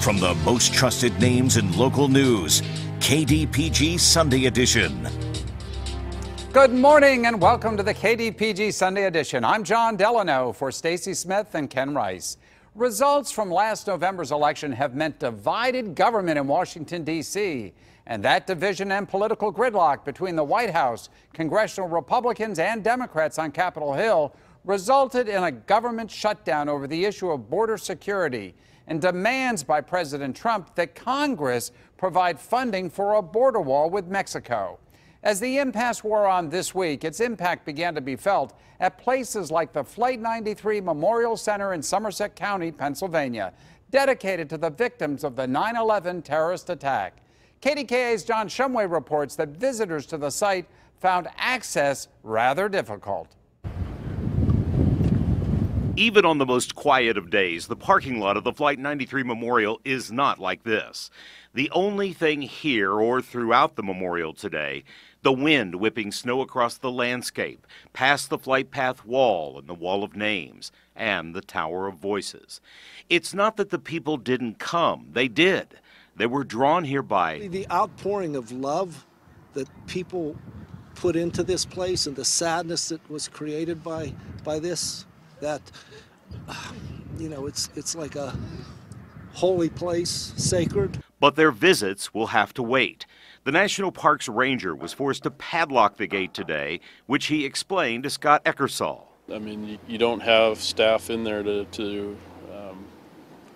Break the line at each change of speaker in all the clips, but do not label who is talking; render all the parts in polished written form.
From the most trusted names in local news, KDPG Sunday Edition.
Good morning and welcome to the KDPG Sunday Edition. I'm John Delano for Stacy Smith and Ken Rice. Results from last November's election have meant divided government in Washington, D.C. And that division and political gridlock between the White House, congressional Republicans and Democrats on Capitol Hill resulted in a government shutdown over the issue of border security and demands by President Trump that Congress provide funding for a border wall with Mexico. As the impasse wore on this week, its impact began to be felt at places like the Flight 93 Memorial Center in Somerset County, Pennsylvania, dedicated to the victims of the 9/11 terrorist attack. KDKA's John Shumway reports that visitors to the site found access rather difficult.
Even on the most quiet of days, the parking lot of the Flight 93 Memorial is not like this. The only thing here or throughout the memorial today, the wind whipping snow across the landscape, past the flight path wall and the wall of names, and the Tower of Voices. It's not that the people didn't come. They did. They were drawn here by
the outpouring of love that people put into this place and the sadness that was created by this. That, you know, it's like a holy place, sacred.
But their visits will have to wait. The National Parks Ranger was forced to padlock the gate today, which he explained to Scott Eckersall.
I mean, you don't have staff in there to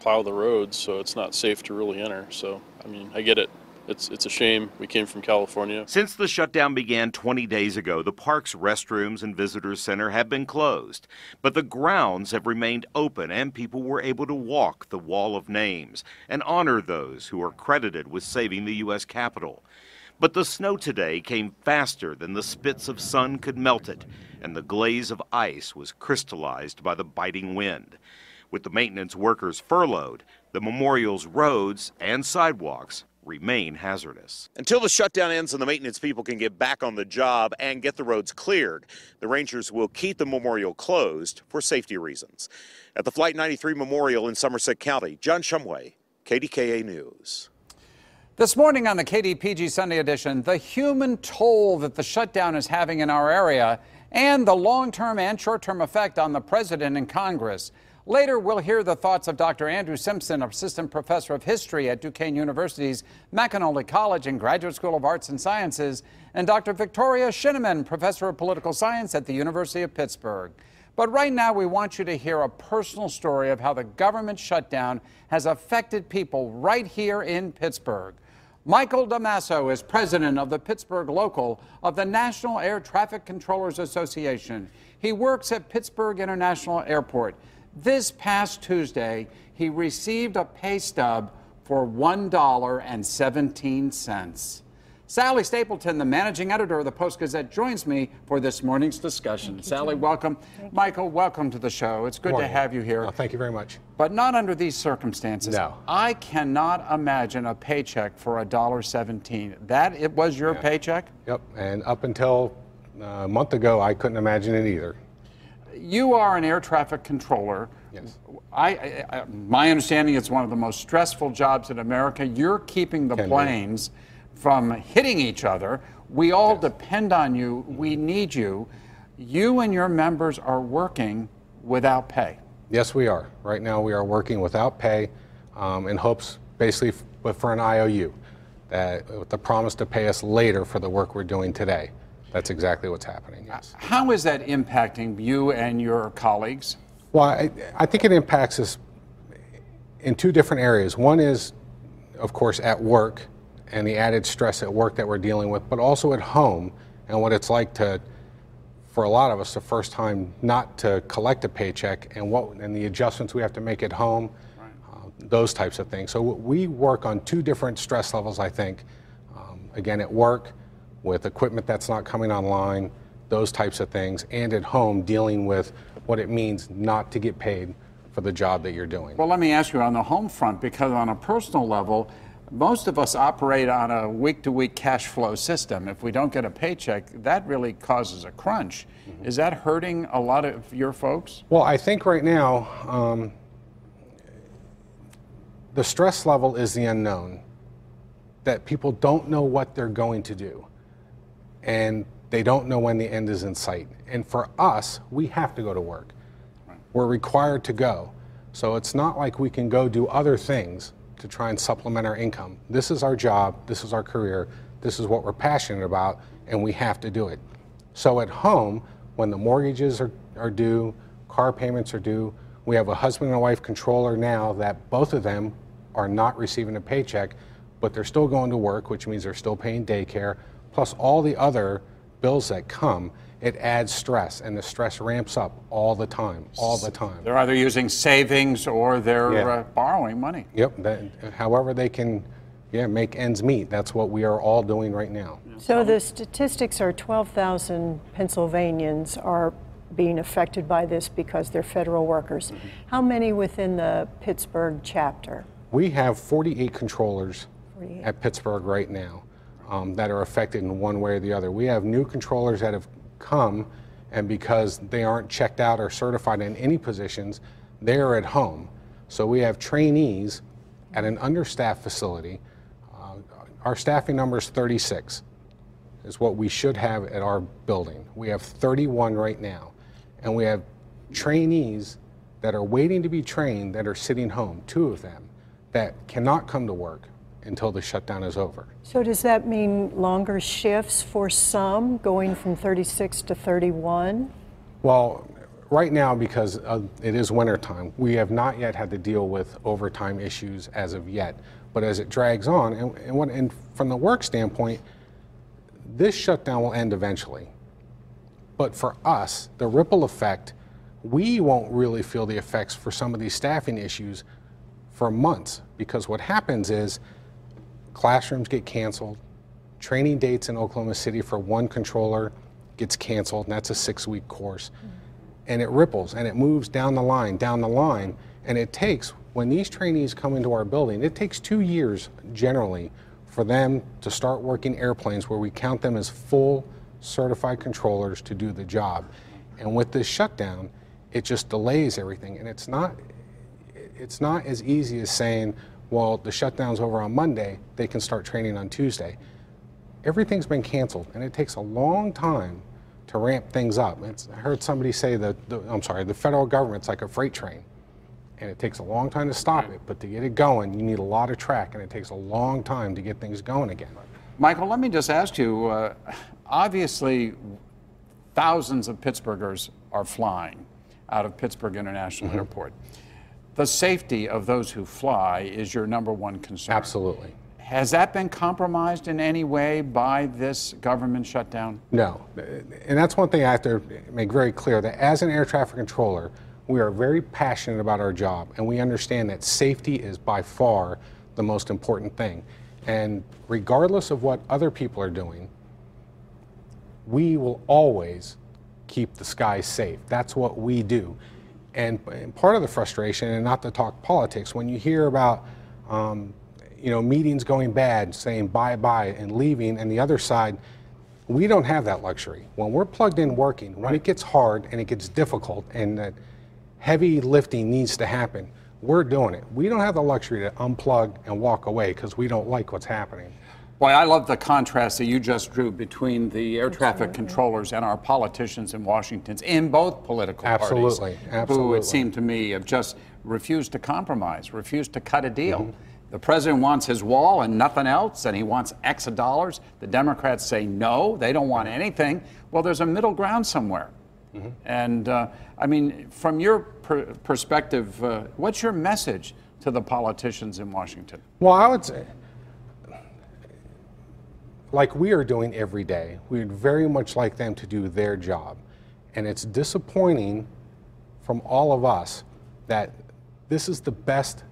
plow the roads, so it's not safe to really enter. So, I mean, I get it. It's a shame. We came from California.
Since the shutdown began 20 days ago, the park's restrooms and visitors center have been closed. But the grounds have remained open and people were able to walk the wall of names and honor those who are credited with saving the U.S. Capitol. But the snow today came faster than the spits of sun could melt it, and the glaze of ice was crystallized by the biting wind. With the maintenance workers furloughed, the memorial's roads and sidewalks remain hazardous. Until the shutdown ends and the maintenance people can get back on the job and get the roads cleared, the Rangers will keep the memorial closed for safety reasons. At the Flight 93 Memorial in Somerset County, John Shumway, KDKA News.
This morning on the KDPG Sunday Edition, the human toll that the shutdown is having in our area and the long-term and short-term effect on the president and Congress. Later, we'll hear the thoughts of Dr. Andrew Simpson, Assistant Professor of History at Duquesne University's McAnally College and Graduate School of Arts and Sciences, and Dr. Victoria Shinneman, Professor of Political Science at the University of Pittsburgh. But right now, we want you to hear a personal story of how the government shutdown has affected people right here in Pittsburgh. Michael Damaso is president of the Pittsburgh Local of the National Air Traffic Controllers Association. He works at Pittsburgh International Airport. This past Tuesday, he received a pay stub for $1.17. Sally Stapleton, the managing editor of the Post-Gazette, joins me for this morning's discussion. Sally, welcome. Michael, welcome to the show. It's good to have you here.
Oh, thank you very much.
But not under these circumstances.
No.
I cannot imagine a paycheck for $1.17. It was your paycheck?
Yep, and up until a month ago, I couldn't imagine it either.
You are an air traffic controller.
Yes.
My understanding it's one of the most stressful jobs in America. You're keeping the planes from hitting each other. We all depend on you. We need you. You and your members are working without pay.
Yes, we are. Right now we are working without pay in hopes basically for an IOU, with the promise to pay us later for the work we're doing today. That's exactly what's happening, yes.
How is that impacting you and your colleagues?
Well, I think it impacts us in two different areas. One is, of course, at work and the added stress at work that we're dealing with, but also at home and what it's like to, for a lot of us, the first time not to collect a paycheck and the adjustments we have to make at home, those types of things. So we work on two different stress levels, I think. Again, at work, with equipment that's not coming online, those types of things, and at home dealing with what it means not to get paid for the job that you're doing.
Well, let me ask you on the home front, because on a personal level, most of us operate on a week-to-week cash flow system. If we don't get a paycheck, that really causes a crunch. Is that hurting a lot of your folks?
Well, I think right now, the stress level is the unknown, that people don't know what they're going to do, and they don't know when the end is in sight. And for us, we have to go to work. We're required to go. So it's not like we can go do other things to try and supplement our income. This is our job, this is our career, this is what we're passionate about, and we have to do it. So at home, when the mortgages are due, car payments are due, we have a husband and wife controller now that both of them are not receiving a paycheck, but they're still going to work, which means they're still paying daycare, plus all the other bills that come. It adds stress, and the stress ramps up all the time, all the time.
They're either using savings or they're borrowing money.
Yep, however they can make ends meet. That's what we are all doing right now.
So the statistics are 12,000 Pennsylvanians are being affected by this because they're federal workers. Mm-hmm. How many within the Pittsburgh chapter?
We have 48 controllers at Pittsburgh right now that are affected in one way or the other. We have new controllers that have come, and because they aren't checked out or certified in any positions, they're at home. So we have trainees at an understaffed facility. Our staffing number is 36, is what we should have at our building. We have 31 right now, and we have trainees that are waiting to be trained that are sitting home, 2 of them, that cannot come to work until the shutdown is over.
So does that mean longer shifts for some, going from 36 to 31?
Well, right now, because it is wintertime, we have not yet had to deal with overtime issues as of yet. But as it drags on, and from the work standpoint, this shutdown will end eventually. But for us, the ripple effect, we won't really feel the effects for some of these staffing issues for months, because what happens is classrooms get canceled, training dates in Oklahoma City for one controller gets canceled, and that's a 6-week course. And it ripples and it moves down the line, and it takes, when these trainees come into our building, it takes 2 years generally for them to start working airplanes where we count them as full certified controllers to do the job. And with this shutdown, it just delays everything, and it's not as easy as saying, well, the shutdown's over on Monday, they can start training on Tuesday. Everything's been canceled, and it takes a long time to ramp things up. I heard somebody say the federal government's like a freight train, and it takes a long time to stop it, but to get it going, you need a lot of track, and it takes a long time to get things going again.
Michael, let me just ask you, obviously, thousands of Pittsburghers are flying out of Pittsburgh International Airport. The safety of those who fly is your number one concern.
Absolutely.
Has that been compromised in any way by this government shutdown?
No, and that's one thing I have to make very clear, that as an air traffic controller, we are very passionate about our job, and we understand that safety is by far the most important thing. And regardless of what other people are doing, we will always keep the skies safe. That's what we do. And part of the frustration, and not to talk politics, when you hear about meetings going bad, saying bye-bye and leaving, and the other side, we don't have that luxury. When we're plugged in working, when it gets hard and it gets difficult and that heavy lifting needs to happen, we're doing it. We don't have the luxury to unplug and walk away because we don't like what's happening.
Boy, I love the contrast that you just drew between the air traffic controllers and our politicians in Washington, in both political parties, who it seemed to me have just refused to compromise, refused to cut a deal. The president wants his wall and nothing else, and he wants X of dollars. The Democrats say no, they don't want anything. Well, there's a middle ground somewhere. And I mean, from your perspective, what's your message to the politicians in Washington?
Well, I would say, like we are doing every day, we would very much like them to do their job. And it's disappointing from all of us that this is the best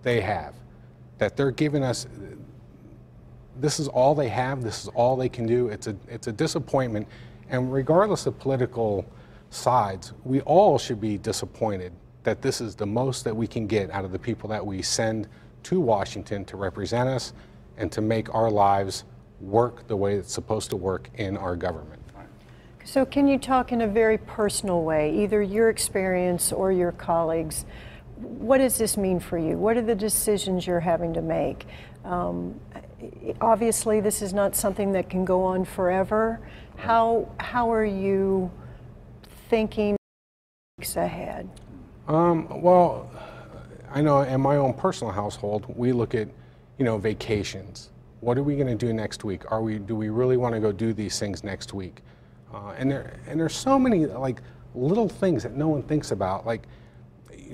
they have, that they're giving us, this is all they have, this is all they can do. It's a disappointment. And regardless of political sides, we all should be disappointed that this is the most that we can get out of the people that we send to Washington to represent us and to make our lives work the way it's supposed to work in our government.
So can you talk in a very personal way, either your experience or your colleagues? what does this mean for you? What are the decisions you're having to make? Obviously, this is not something that can go on forever. How are you thinking ahead?
Well, I know in my own personal household, we look at, vacations. What are we going to do next week? Do we really want to go do these things next week? And there's so many like little things that no one thinks about. Like,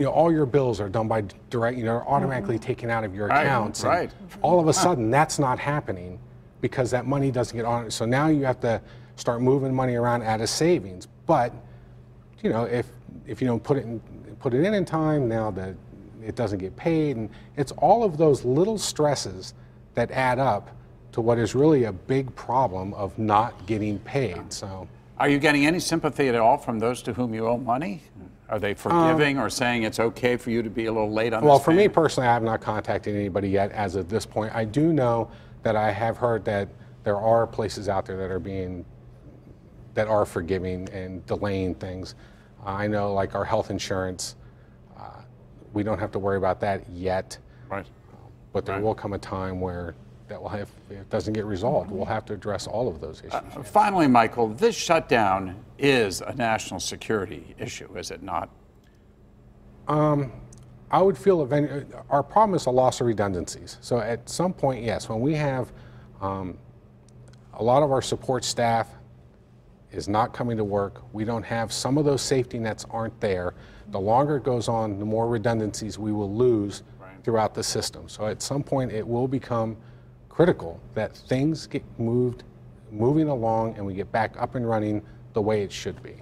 all your bills are done by direct, automatically taken out of your accounts.
Right.
All of a sudden, that's not happening because that money doesn't get on it. So now you have to start moving money around out of savings. But, if you don't put it in time, now that it doesn't get paid, and it's all of those little stresses that add up to what is really a big problem of not getting paid. So,
are you getting any sympathy at all from those to whom you owe money? Are they forgiving or saying it's okay for you to be a little late on
well,
this
for me
payment?
personally, I have not contacted anybody yet as of this point. I do know that I have heard that there are places out there that are forgiving and delaying things. I know, like our health insurance, we don't have to worry about that yet.
Right.
But there will come a time where if it doesn't get resolved, we'll have to address all of those issues.
Finally, Michael, this shutdown is a national security issue, is it not?
I would feel our problem is a loss of redundancies. So at some point, yes, when we have a lot of our support staff is not coming to work, we don't have some of those safety nets aren't there. The longer it goes on, the more redundancies we will lose throughout the system. So at some point, it will become critical that things get moving along and we get back up and running the way it should be.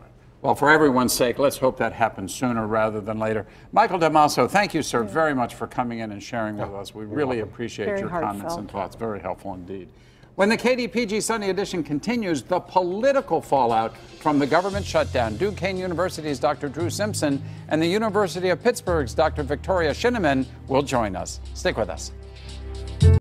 Well, for everyone's sake, let's hope that happens sooner rather than later. Michael DeMasso, thank you, sir, very much for coming in and sharing with us. We really appreciate your comments and thoughts. Very helpful indeed. When the KDPG Sunday edition continues, the political fallout from the government shutdown. Duquesne University's Dr. Drew Simpson and the University of Pittsburgh's Dr. Victoria Shinneman will join us. Stick with us.